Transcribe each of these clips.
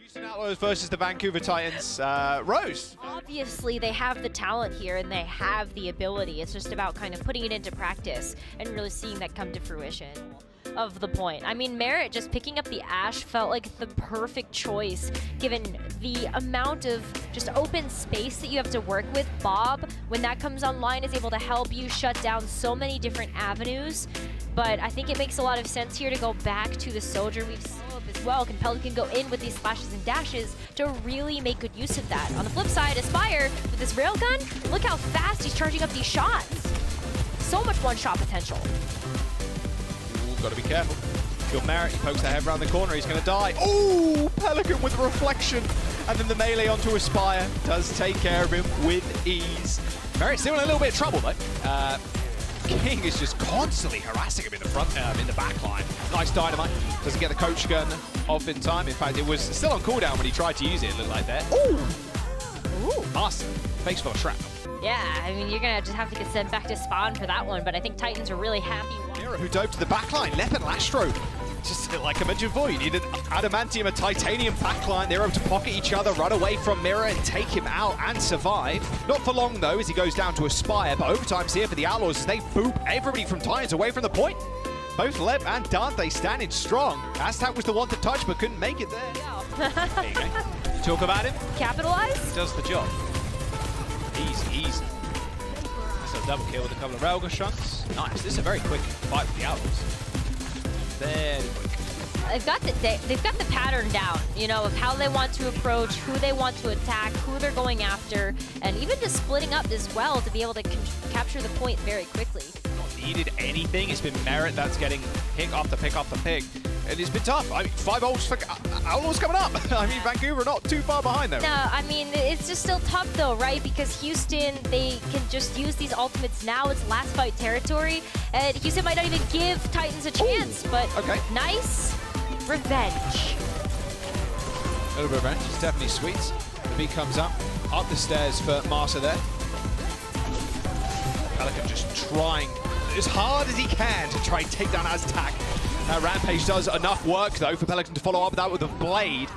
Houston Outlaws versus the Vancouver Titans. Rose. Obviously, they have the talent here and they have the ability. It's just about kind of putting it into practice and really seeing that come to fruition of the point. I mean, Merritt just picking up the Ash felt like the perfect choice given the amount of just open space that you have to work with. Bob, when that comes online, is able to help you shut down so many different avenues. But I think it makes a lot of sense here to go back to the Soldier. We've seen as well. Can Pelican go in with these splashes and dashes to really make good use of that? On the flip side, Aspire with this railgun, look how fast he's charging up these shots. So much one-shot potential. Ooh, gotta be careful. Kill Merritt, he pokes that head around the corner, he's gonna die. Oh, Pelican with reflection. And then the melee onto Aspire does take care of him with ease. Merritt's still in a little bit of trouble though. King is just constantly harassing him in the front, in the back line. Nice dynamite. Doesn't get the coach gun off in time. In fact, it was still on cooldown when he tried to use it. It looked like that. Ooh! Master. Face full of shrapnel. Yeah, I mean, you're gonna just have to get sent back to spawn for that one, but I think Titans are really happy. Mira, who dove to the back line, Lep and Lastro. Just like I mentioned before, you need an adamantium, a titanium backline. They're able to pocket each other, run away from Mira and take him out and survive. Not for long though, as he goes down to Aspire, but overtime's here for the Outlaws as they boop everybody from Titans away from the point. Both Lep and Dante standing strong. Aztec was the one to touch, but couldn't make it there. There you go. Talk about him. Capitalize? Does the job. Easy, easy. So double kill with a couple of railgun shots. Nice. This is a very quick fight for the Outlaws. Very quick. They've got the pattern down, you know, of how they want to approach, who they want to attack, who they're going after, and even just splitting up as well to be able to capture the point very quickly. Not needed anything. It's been Merritt that's getting pick after pick after pick. And it's been tough. I mean, 5 ults for Outlaws coming up. I mean, Vancouver not too far behind though. No, I mean, it's just still tough though, right? Because Houston, they can just use these ultimates now. It's last fight territory. And Houston might not even give Titans a chance, but nice revenge. A little bit of revenge. It's definitely sweet. The beat comes up the stairs for Marsa there. Pelican just trying as hard as he can to try and take down Aztec. Rampage does enough work, though, for Pelican to follow up that with a blade.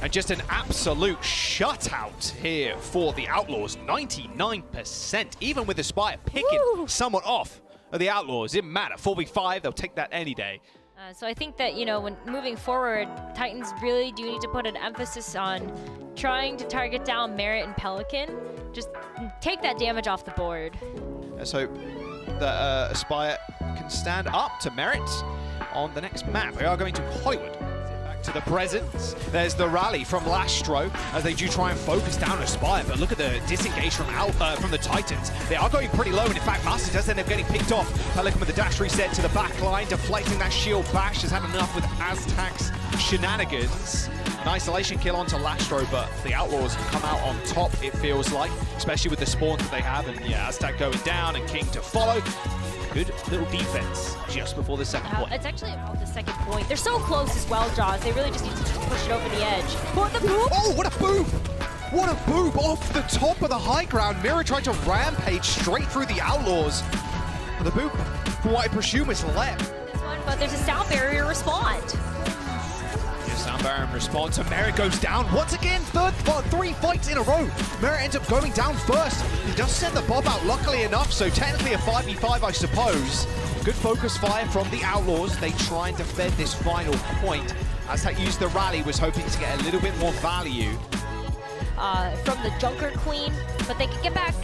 And just an absolute shutout here for the Outlaws. 99%, even with Aspire picking someone off of the Outlaws. Didn't matter. 4v5, they'll take that any day. So I think that, you know, when moving forward, Titans really do need to put an emphasis on trying to target down Merritt and Pelican. Just take that damage off the board. Let's hope that Aspire can stand up to Merritt on the next map. We are going to Hollywood. Back to the present. There's the rally from Lastro as they do try and focus down Aspire, but look at the disengage from the Titans. They are going pretty low, and in fact, Master does end up getting picked off. Pelican with the dash reset to the back line, deflecting that shield bash. Has had enough with Aztec's shenanigans. An isolation kill onto Lastro, but the Outlaws come out on top, it feels like, especially with the spawns that they have. And yeah, Aztec going down and King to follow. Good little defense just before the second point. It's actually about the second point. They're so close as well, Jaws. They really just need to push it over the edge. What the boop? Oh, what a boop! What a boop off the top of the high ground. Mira tried to rampage straight through the Outlaws. The boop, for what I presume is Lep. This one, but there's a sound barrier respond. Sound barrier in response, and Merritt goes down once again. 3 fights in a row. Merritt ends up going down first. He does send the Bob out, luckily enough, so technically a 5v5, I suppose. Good focus fire from the Outlaws. They try and defend this final point. Aztec used the rally, was hoping to get a little bit more value. From the Junker Queen, but they could get back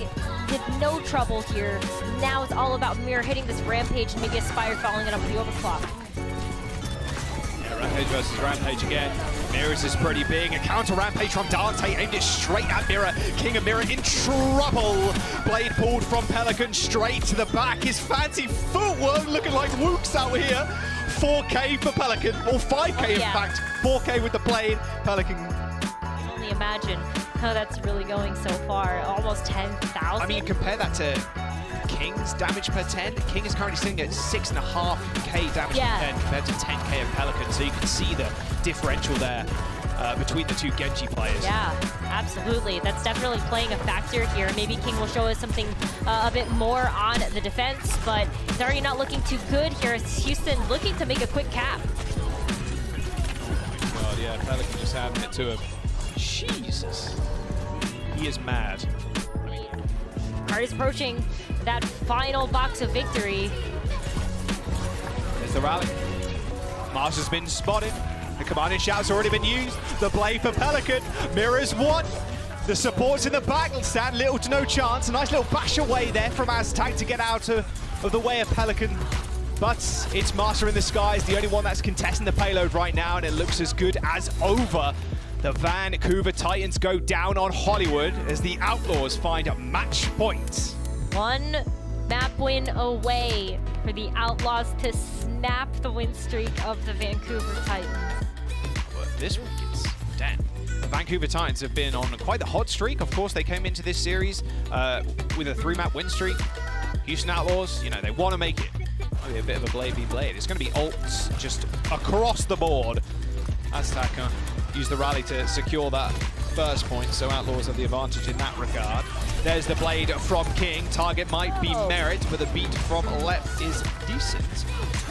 with no trouble here. Now it's all about Mira hitting this rampage and maybe Aspire following it up with the overclock. Rampage versus Rampage again. Mira's is pretty big. A counter Rampage from Dante aimed it straight at Mira. King of Mira in trouble. Blade pulled from Pelican straight to the back. His fancy footwork looking like Wooks out here. 4K for Pelican, or 5K in fact. 4K with the blade. Pelican. I can only imagine how that's really going so far. Almost 10,000. I mean, compare that to King's damage per 10. King is currently sitting at 6.5k damage per 10 compared to 10k of Pelican, so you can see the differential there between the two Genji players. Yeah, absolutely. That's definitely playing a factor here. Maybe King will show us something a bit more on the defense, but it's already not looking too good here. It's Houston looking to make a quick cap. yeah, Pelican just handing it to him. Jesus. He is mad. Card is approaching that final box of victory. There's the rally. Mars has been spotted. The commanding shout's already been used. The blade for Pelican. Mirrors one. The supports in the back stand little to no chance. A nice little bash away there from Aztec to get out of the way of Pelican. But it's Master in the Skies, the only one that's contesting the payload right now, and it looks as good as over. The Vancouver Titans go down on Hollywood as the Outlaws find a match point. One map win away for the Outlaws to snap the win streak of the Vancouver Titans. Well, this one is damn. The Vancouver Titans have been on quite the hot streak. Of course, they came into this series with a 3-map win streak. Houston Outlaws, you know, they want to make it. Might be a bit of a blade v blade. It's going to be ults just across the board. Aztec use the rally to secure that first point, so Outlaws have the advantage in that regard. There's the blade from King. Target might be Merit, but the beat from left is decent.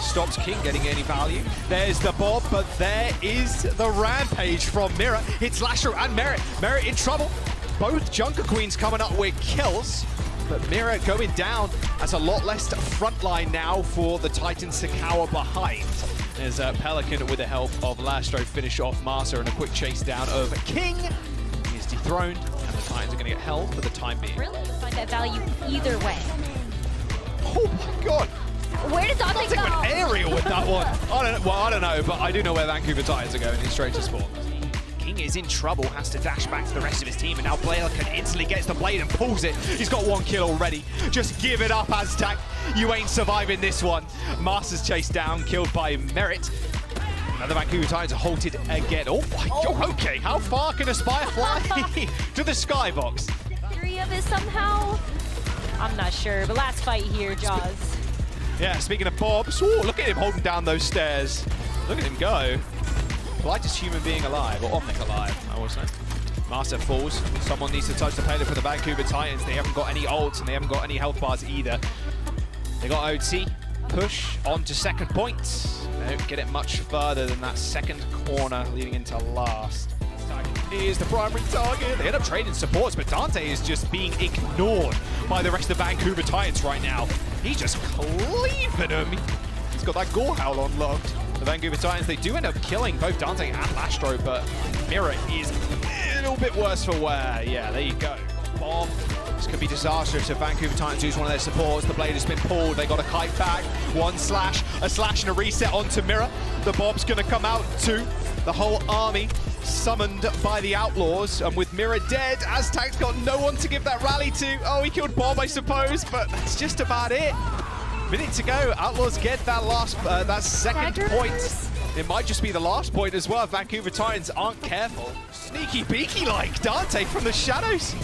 Stops King getting any value. There's the Bob, but there is the Rampage from Mira. It's Lashro and Merit. Merit in trouble. Both Junker Queens coming up with kills, but Mira going down. That's a lot less frontline now for the Titans to cower behind. There's Pelican with the help of Lastro finish off Marsa and a quick chase down of King. He's dethroned, and the Titans are going to get held for the time being. Really find that value either way. Oh my god! Where did Dante go? An aerial with that one. I don't know, but I do know where Vancouver Titans are going. He's straight to spawn. King is in trouble, has to dash back to the rest of his team, and now Pelican instantly gets the blade and pulls it. He's got one kill already. Just give it up, Aztec. You ain't surviving this one. Masters chased down, killed by Merit. Now the Vancouver Titans are halted again. Oh my god, okay. How far can Aspire fly? To the skybox. Three of it somehow? I'm not sure, but last fight here, Jaws. Yeah, speaking of Bobs, ooh, look at him holding down those stairs. Look at him go. Politest human being alive, or Omnic alive, I will say. Master falls. Someone needs to touch the payload for the Vancouver Titans. They haven't got any ults, and they haven't got any health bars either. They got OT. Push on to second point. They don't get it much further than that second corner leading into last. Is the primary target. They end up trading supports, but Dante is just being ignored by the rest of the Vancouver Titans right now. He's just cleaving him. He's got that Gore Howl unlocked. The Vancouver Titans, they do end up killing both Dante and Lastro, but Mira is a little bit worse for wear. Yeah, there you go. Bomb. This could be disastrous if Vancouver Titans use one of their supports. The blade has been pulled. They got a kite back. One slash, a slash and a reset onto Mira. The Bob's going to come out too. The whole army summoned by the Outlaws, and with Mira dead, Aztec's got no one to give that rally to. Oh, he killed Bob, I suppose, but that's just about it. Minute to go. Outlaws get that last, that second point. It might just be the last point as well if Vancouver Titans aren't careful. Sneaky beaky like Dante from the shadows.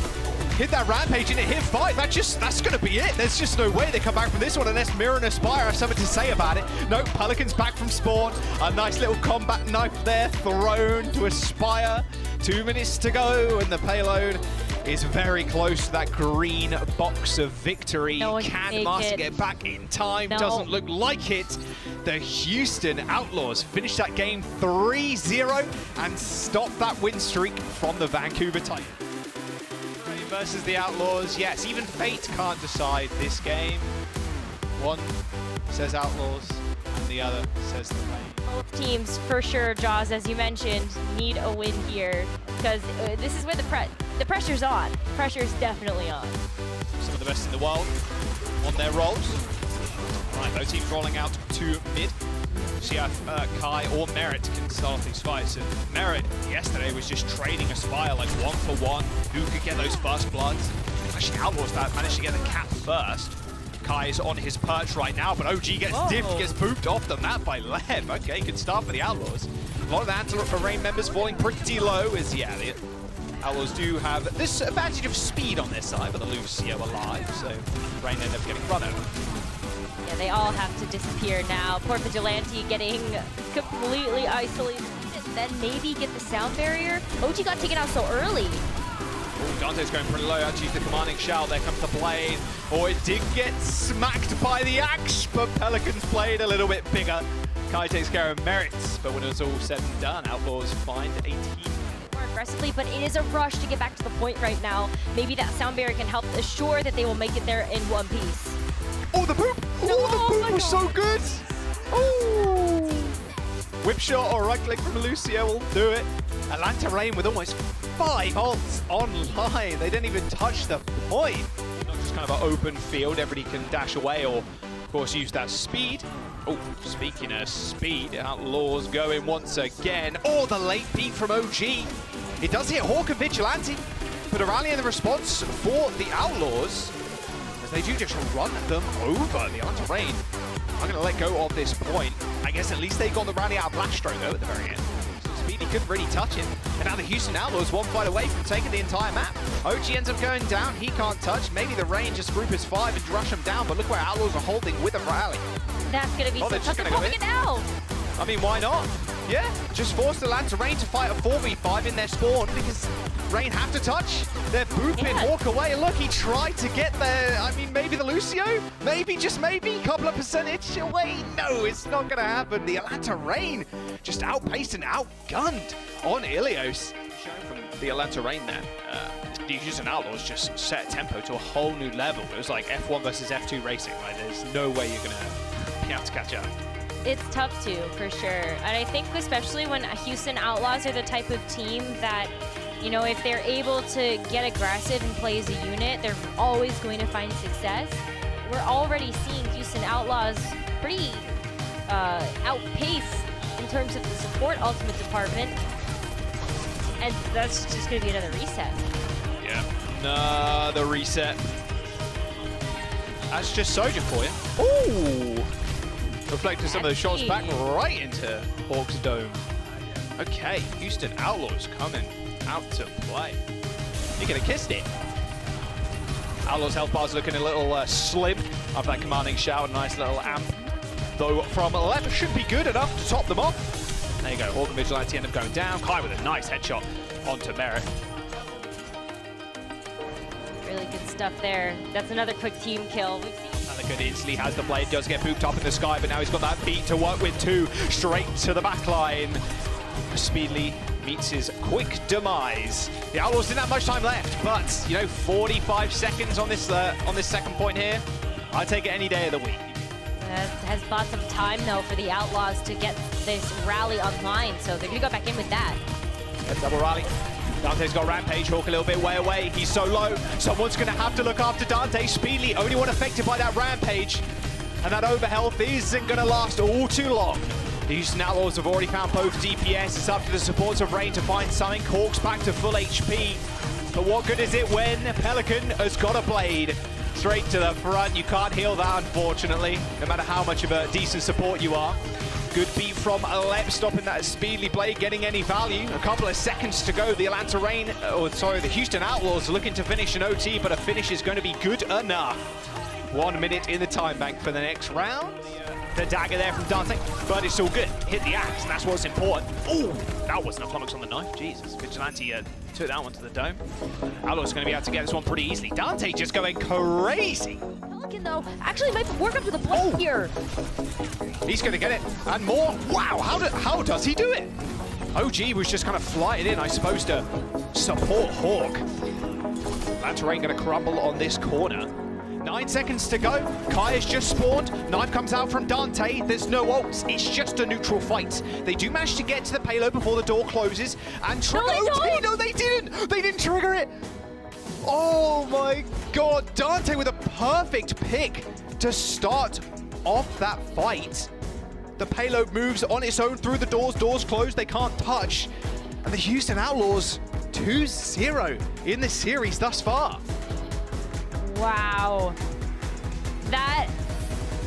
Hit that Rampage and it hit 5. That's going to be it. There's just no way they come back from this one unless Mira and Aspire have something to say about it. No, Pelican's back from spawn. A nice little combat knife there thrown to Aspire. 2 minutes to go and the payload is very close to that green box of victory. Can Master get back in time? No. Doesn't look like it. The Houston Outlaws finish that game 3-0 and stop that win streak from the Vancouver Titans. Versus the Outlaws. Yes, even fate can't decide this game. One says Outlaws and the other says the Rain. Both teams, for sure, Jaws, as you mentioned, need a win here because this is where the pressure's on. Pressure's definitely on. Some of the best in the world on their rolls. Right, both teams rolling out to mid. See if Kai or Merit can start off these fights. And Merit yesterday was just trading Aspire like 1-for-1. Who could get those first bloods? Actually, Outlaws that managed to get the cap first. Kai is on his perch right now, but OG gets diffed, gets booped off the map by Lev. Okay, good start for the Outlaws. A lot of the Antelope Rain members falling pretty low as, yeah, the Outlaws do have this advantage of speed on their side, but the Lucio alive, so Rain end up getting run over. Yeah, they all have to disappear now. Poor Vigilante getting completely isolated, and then maybe get the sound barrier. OG got taken out so early. Oh, Dante's going pretty low. Actually, the commanding shout. There comes the blade. Oh, it did get smacked by the axe, but Pelican's blade a little bit bigger. Kai takes care of Merits, but when it's all said and done, Outlaws find a team. More aggressively, but it is a rush to get back to the point right now. Maybe that sound barrier can help assure that they will make it there in one piece. Oh, the poop! No, Oh, the poop was God. so good! Oh! Whip shot or right click from Lucio will do it. Atlanta Rain with almost 5 ults online. They didn't even touch the point. Not just kind of an open field, everybody can dash away or, of course, use that speed. Oh, speaking of speed, Outlaws going once again. Oh, the late beat from OG. It does hit Hawk and Vigilante, but a rally in the response for the Outlaws, as they do just run them over. The Atlanta Rain are going to let go of this point. I guess at least they got the rally out of Blastro, though, at the very end. So Speedy couldn't really touch him. And now the Houston Outlaws one fight away from taking the entire map. OG ends up going down. He can't touch. Maybe the Rain just group his 5 and rush him down. But look where Outlaws are holding with a rally. That's going to be so tough. They're popping it out. I mean, why not? Yeah, just force Atlanta Rain to fight a 4v5 in their spawn because Rain have to touch. They're booping Hawk away. Look, he tried to get there. I mean, maybe the Lucio? Maybe, just maybe, couple of percentage away. No, it's not going to happen. The Atlanta Rain just outpaced and outgunned on Ilios. Showing from the Atlanta Rain there. The Houston Outlaws just set tempo to a whole new level. It was like F1 versus F2 racing. Like, there's no way you're going to be able to catch up. It's tough to, for sure. And I think especially when Houston Outlaws are the type of team that, you know, if they're able to get aggressive and play as a unit, they're always going to find success. We're already seeing Houston Outlaws pretty outpace in terms of the support ultimate department. And that's just going to be another reset. Yeah, another reset. That's just Soja for you. Ooh! Reflecting some of the shots back right into Hawk's dome. Okay, Houston Outlaws coming out to play. He could have kissed it. Outlaws health bar's looking a little slim after that commanding shout. A nice little amp. Though from left should be good enough to top them off. There you go, Hawk and Vigilante end up going down. Kai with a nice headshot onto Merit. Really good stuff there. That's another quick team kill. We've seen Good instantly has the blade, does get booped up in the sky, but now he's got that beat to work with too. Straight to the back line. Speedly meets his quick demise. The Outlaws didn't have much time left, but you know, 45 seconds on this second point here. I'd take it any day of the week. has bought some time though for the Outlaws to get this rally online, so they're gonna go back in with that. Yep, double rally. Dante's got Rampage, Hawk a little bit way away. He's so low. Someone's going to have to look after Dante. Speedly, only one affected by that Rampage. And that overhealth isn't going to last all too long. The Houston Outlaws have already found both DPS. It's up to the supports of Rain to find something. Hawk's back to full HP. But what good is it when Pelican has got a blade? Straight to the front. You can't heal that, unfortunately, no matter how much of a decent support you are. Good beat from Alep, stopping that Speedly blade, getting any value. A couple of seconds to go. The the Houston Outlaws looking to finish an OT, but a finish is going to be good enough. 1 minute in the time bank for the next round. The dagger there from Dante, but it's all good. Hit the axe, and that's what's important. Oh, that wasn't a flummox on the knife. Jesus, Vigilante took that one to the dome. Outlaws going to be able to get this one pretty easily. Dante just going crazy. Pelican though actually might work up to the point here. He's going to get it, and more. Wow, how does he do it? OG was just kind of flying in, I suppose, to support Hawk. Atlanta Rain going to crumble on this corner. 9 seconds to go. Kai has just spawned. Knife comes out from Dante. There's no ults. It's just a neutral fight. They do manage to get to the payload before the door closes. And trigger OT. No, they didn't. They didn't trigger it. Oh my God. Dante with a perfect pick to start off that fight. The payload moves on its own through the doors. Doors closed. They can't touch. And the Houston Outlaws 2-0 in the series thus far. Wow. That,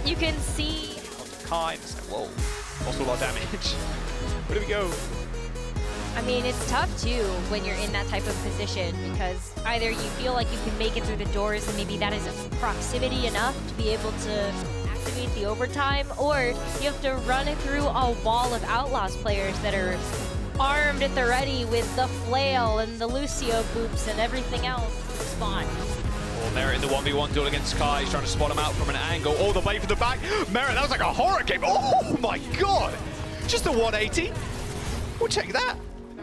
you can see. Kai, whoa, also a lot of damage. Where do we go? I mean, it's tough too when you're in that type of position because either you feel like you can make it through the doors and maybe that is proximity enough to be able to activate the overtime, or you have to run it through a wall of Outlaws players that are armed at the ready with the flail and the Lucio boops and everything else to spawn. Merit in the 1v1 duel against Kai. He's trying to spot him out from an angle all the way from the back. Merit, that was like a horror game. Oh my god! Just a 180. We'll check that.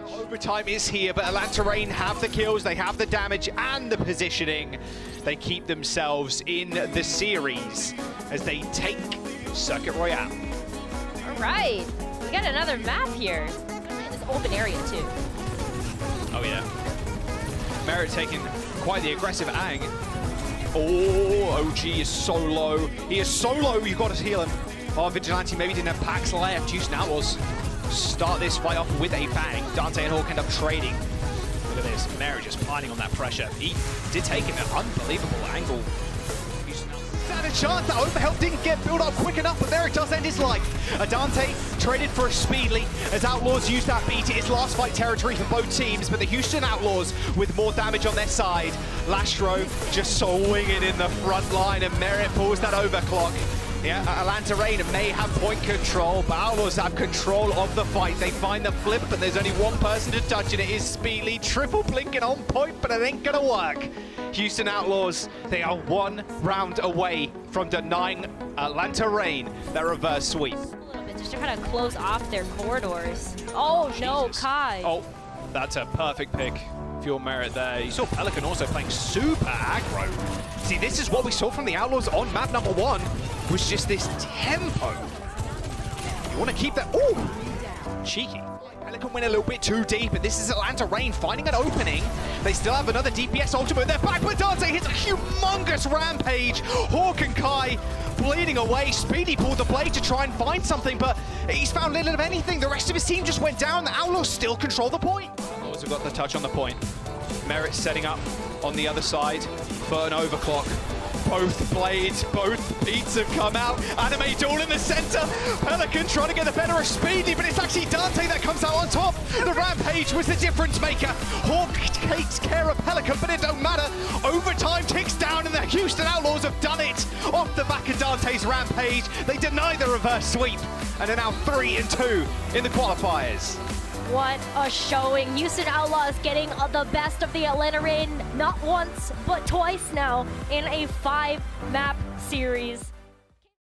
Overtime is here, but Atlanta Reign have the kills, they have the damage and the positioning. They keep themselves in the series as they take Circuit Royale. All right, we got another map here. In this open area too. Oh yeah. Merit taking quite the aggressive ang. Oh, OG is so low. He is so low, you've got to heal him. Oh, Vigilante maybe didn't have packs left. Houston Outlaws start this fight off with a bang. Dante and Hawk end up trading. Look at this, Merit just piling on that pressure. He did take an unbelievable angle. Had a chance, that overhelp didn't get built up quick enough, but there it does end his life. Dante traded for a Speedly as Outlaws used that beat. It is last fight territory for both teams, but the Houston Outlaws with more damage on their side. Lastro just swinging in the front line, and Merit pulls that overclock. Yeah, Atlanta Reign may have point control, but Outlaws have control of the fight. They find the flip, and there's only one person to touch, and it is Speedly. Triple blinking on point, but it ain't gonna work. Houston Outlaws, they are one round away from denying Atlanta Reign their reverse sweep. A little bit, just to kind of close off their corridors. Oh no, Jesus. Kai. Oh, that's a perfect pick for your Merit there. You saw Pelican also playing super aggro. See, this is what we saw from the Outlaws on map number 1, was just this tempo. You want to keep that, ooh, cheeky. Pelican went a little bit too deep, and this is Atlanta Reign finding an opening. They still have another DPS ultimate. They're back, but Dante hits a humongous rampage. Hawk and Kai bleeding away. Speedy pulled the blade to try and find something, but he's found little of anything. The rest of his team just went down. The Outlaws still control the point. Outlaws have got the touch on the point. Merit setting up on the other side for an overclock. Both blades, both beats have come out. Anime duel in the center. Pelican trying to get the better of Speedy, but it's actually Dante that comes out on top. The rampage was the difference maker. Hawk takes care of Pelican, but it don't matter. Overtime ticks down, and the Houston Outlaws have done it. Off the back of Dante's rampage, they deny the reverse sweep, and are now 3-2 in the qualifiers. What a showing. Houston Outlaws getting the best of the Atlanta Reign, not once, but twice now in a 5-map series.